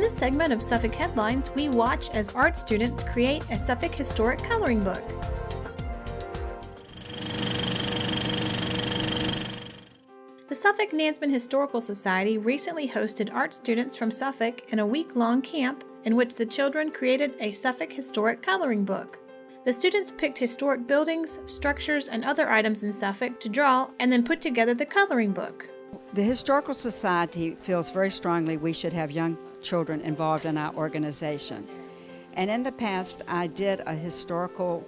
In this segment of Suffolk Headlines, we watch as art students create a Suffolk historic coloring book. The Suffolk Nansemond Historical Society recently hosted art students from Suffolk in a week-long camp in which the children created a Suffolk historic coloring book. The students picked historic buildings, structures, and other items in Suffolk to draw and then put together the coloring book. The Historical Society feels very strongly we should have young children involved in our organization. And in the past, I did a historical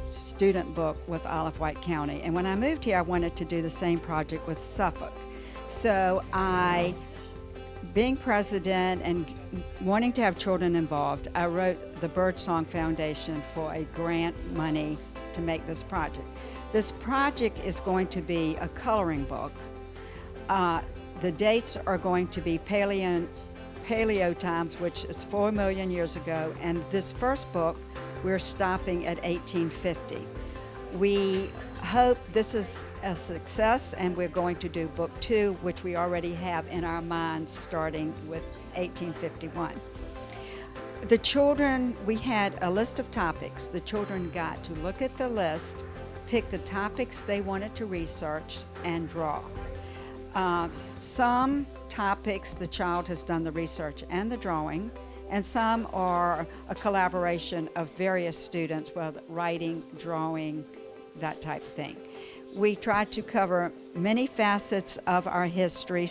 student book with Olive White County. And when I moved here, I wanted to do the same project with Suffolk. So being president and wanting to have children involved, I wrote the Birdsong Foundation for a grant money to make this project. This project is going to be a coloring book. The dates are going to be paleo times, which is 4 million years ago, and this first book, we're stopping at 1850. We hope this is a success, and we're going to do book 2, which we already have in our minds, starting with 1851. The children, we had a list of topics. The children got to look at the list, pick the topics they wanted to research, and draw. Some topics the child has done the research and the drawing, and some are a collaboration of various students, whether writing, drawing, that type of thing. We tried to cover many facets of our history,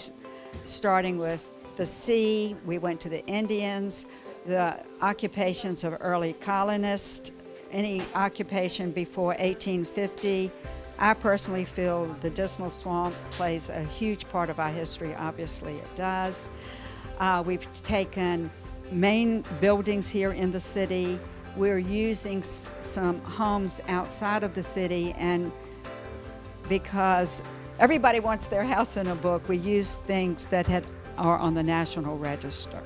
starting with the sea. We went to the Indians, the occupations of early colonists, any occupation before 1850. I personally feel the Dismal Swamp plays a huge part of our history. Obviously it does. We've taken main buildings here in the city. We're using some homes outside of the city, and because everybody wants their house in a book, we use things that are on the National Register.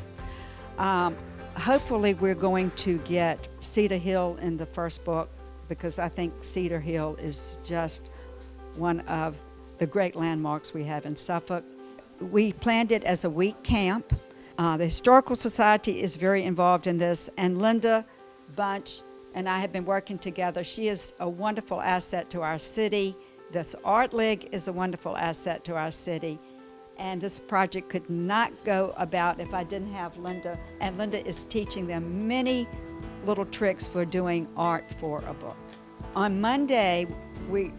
Hopefully we're going to get Cedar Hill in the first book, because I think Cedar Hill is just one of the great landmarks we have in Suffolk. We planned it as a week camp. The Historical Society is very involved in this, and Linda Bunch and I have been working together. She is a wonderful asset to our city. This Art League is a wonderful asset to our city. And this project could not go about if I didn't have Linda. And Linda is teaching them many little tricks for doing art for a book. On Monday, we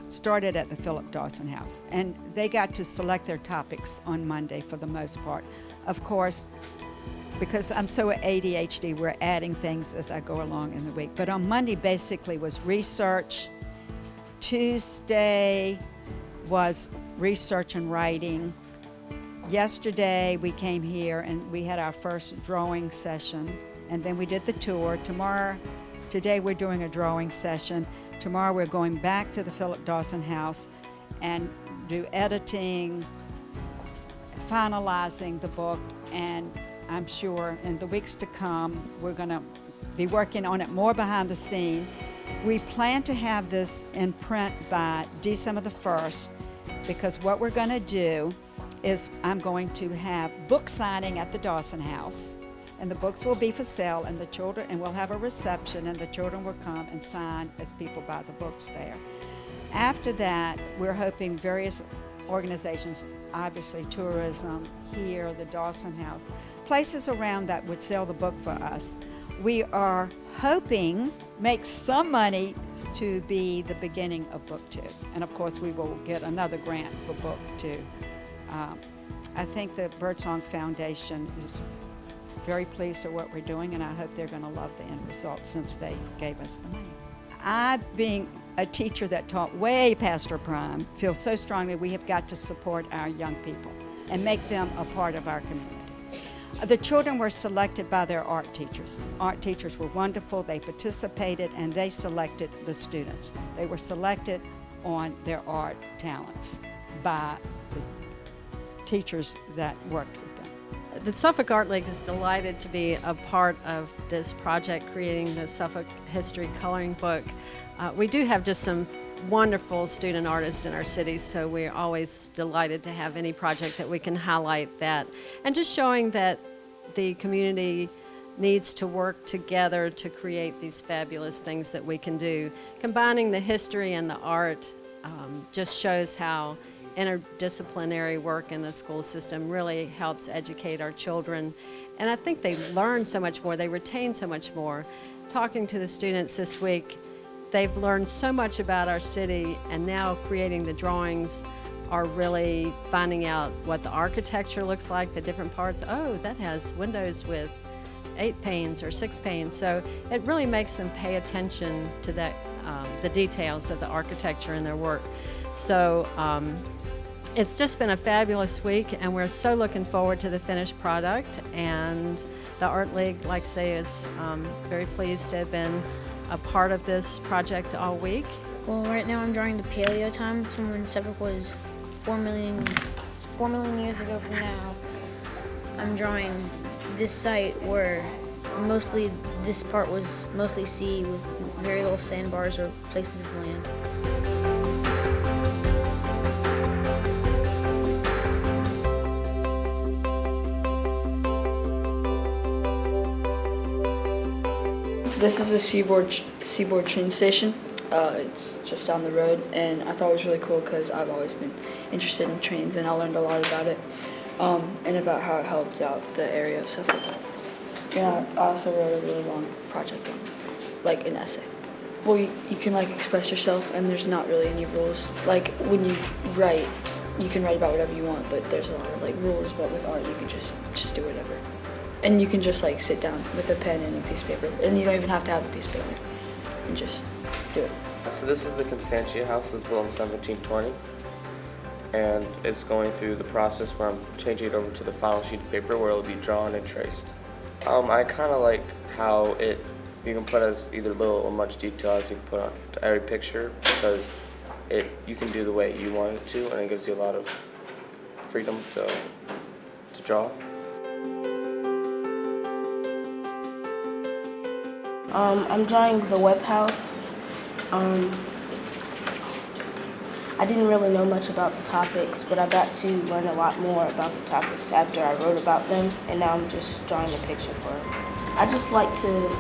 started at the Philip Dawson House, and they got to select their topics on Monday for the most part. Of course, because I'm so ADHD, we're adding things as I go along in the week. But on Monday basically was research. Tuesday was research and writing. Yesterday we came here and we had our first drawing session, and then we did the tour. Today we're doing a drawing session. Tomorrow we're going back to the Philip Dawson House and do editing, finalizing the book, and I'm sure in the weeks to come we're going to be working on it more behind the scene. We plan to have this in print by December the 1st, because what we're going to do is I'm going to have book signing at the Dawson House, and the books will be for sale, and we'll have a reception, and the children will come and sign as people buy the books there. After that, we're hoping various organizations, obviously tourism here, the Dawson House, places around that would sell the book for us. We are hoping make some money to be the beginning of book 2. And of course we will get another grant for book 2. I think the Birdsong Foundation is very pleased with what we're doing, and I hope they're going to love the end result since they gave us the money. I, being a teacher that taught way past her prime, feel so strongly we have got to support our young people and make them a part of our community. The children were selected by their art teachers. Art teachers were wonderful. They participated and they selected the students. They were selected on their art talents by the teachers that worked with them. The Suffolk Art League is delighted to be a part of this project, creating the Suffolk History Coloring Book. We do have just some wonderful student artists in our city, so we're always delighted to have any project that we can highlight that. And just showing that the community needs to work together to create these fabulous things that we can do. Combining the history and the art just shows how interdisciplinary work in the school system really helps educate our children. And I think they learn so much more, they retain so much more. Talking to the students this week, they've learned so much about our city, and now creating the drawings are really finding out what the architecture looks like, the different parts. Oh, that has windows with 8 panes or 6 panes. So it really makes them pay attention to that, the details of the architecture in their work. So it's just been a fabulous week, and we're so looking forward to the finished product. And the Art League, like I say, is very pleased to have been a part of this project all week. Well, right now I'm drawing the paleo times from when Suffolk was 4 million years ago from now. I'm drawing this site where mostly this part was mostly sea with very little sandbars or places of land. This is the Seaboard train station. It's just down the road, and I thought it was really cool because I've always been interested in trains, and I learned a lot about it and about how it helped out the area of Suffolk. Yeah, I also wrote a really long project on, like an essay. Well, you can like express yourself, and there's not really any rules. Like when you write, you can write about whatever you want, but there's a lot of like rules. But with art, you can just do whatever. And you can just like sit down with a pen and a piece of paper, and you don't even have to have a piece of paper, and just do it. So this is the Constantia House. It was built in 1720, and it's going through the process where I'm changing it over to the final sheet of paper where it'll be drawn and traced. I kind of like how you can put as either little or much detail as you can put on to every picture, because you can do the way you want it to, and it gives you a lot of freedom to draw. I'm drawing the Webb House. I didn't really know much about the topics, but I got to learn a lot more about the topics after I wrote about them, and now I'm just drawing a picture for them. I just like to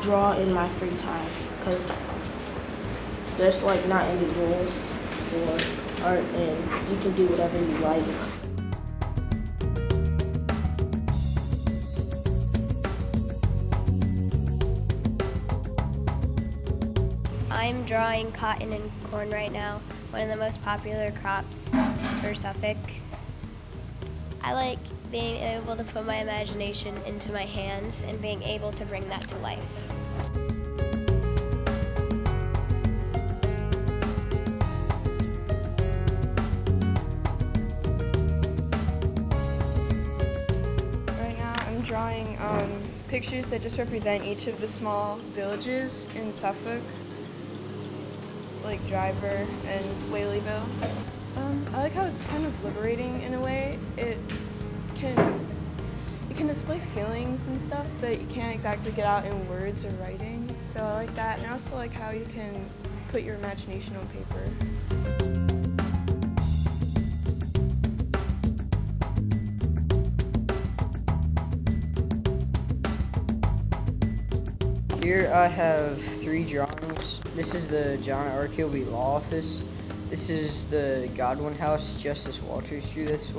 draw in my free time because there's not any rules for art, and you can do whatever you like. I'm drawing cotton and corn right now, one of the most popular crops for Suffolk. I like being able to put my imagination into my hands and being able to bring that to life. Right now I'm drawing pictures that just represent each of the small villages in Suffolk, like Driver and Whaleyville. I like how it's kind of liberating in a way. It can display feelings and stuff that you can't exactly get out in words or writing. So I like that, and I also like how you can put your imagination on paper. Here I have 3 drawings. This is the John R. Kilby Law Office. This is the Godwin House. Justice Walters drew this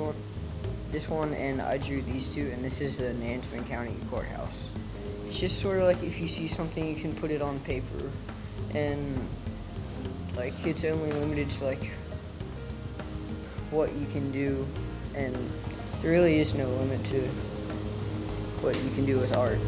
one, and I drew these 2, and this is the Nansemond County Courthouse. It's just sort of like if you see something, you can put it on paper, and it's only limited to what you can do, and there really is no limit to what you can do with art.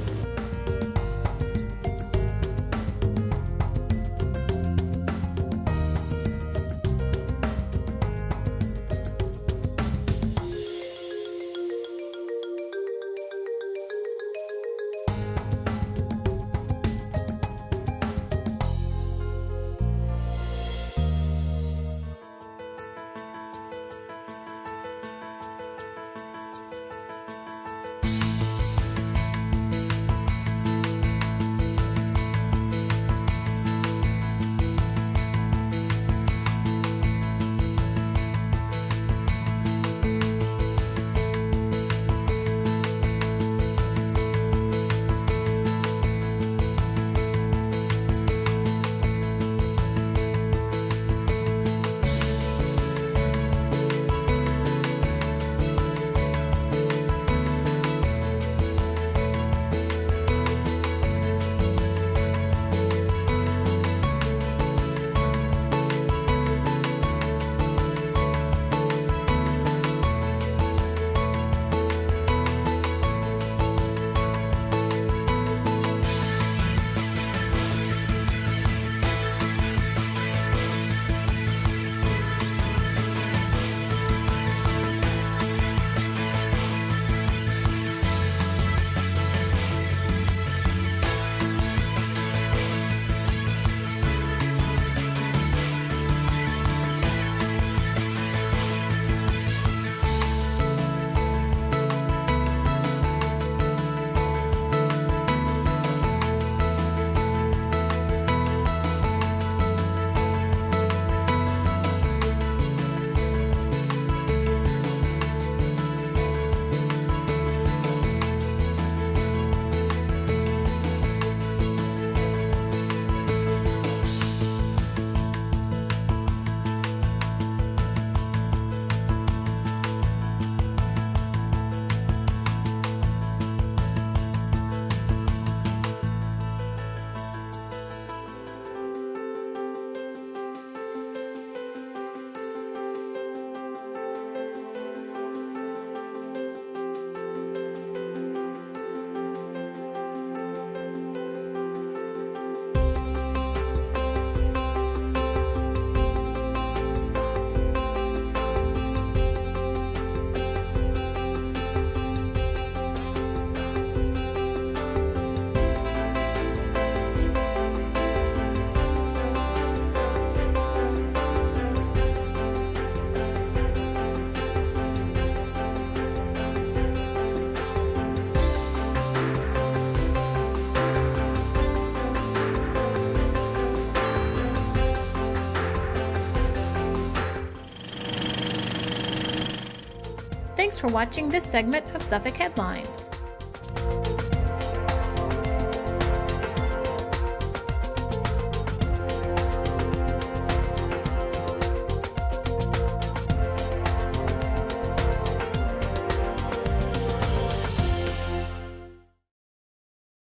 Thanks for watching this segment of Suffolk Headlines.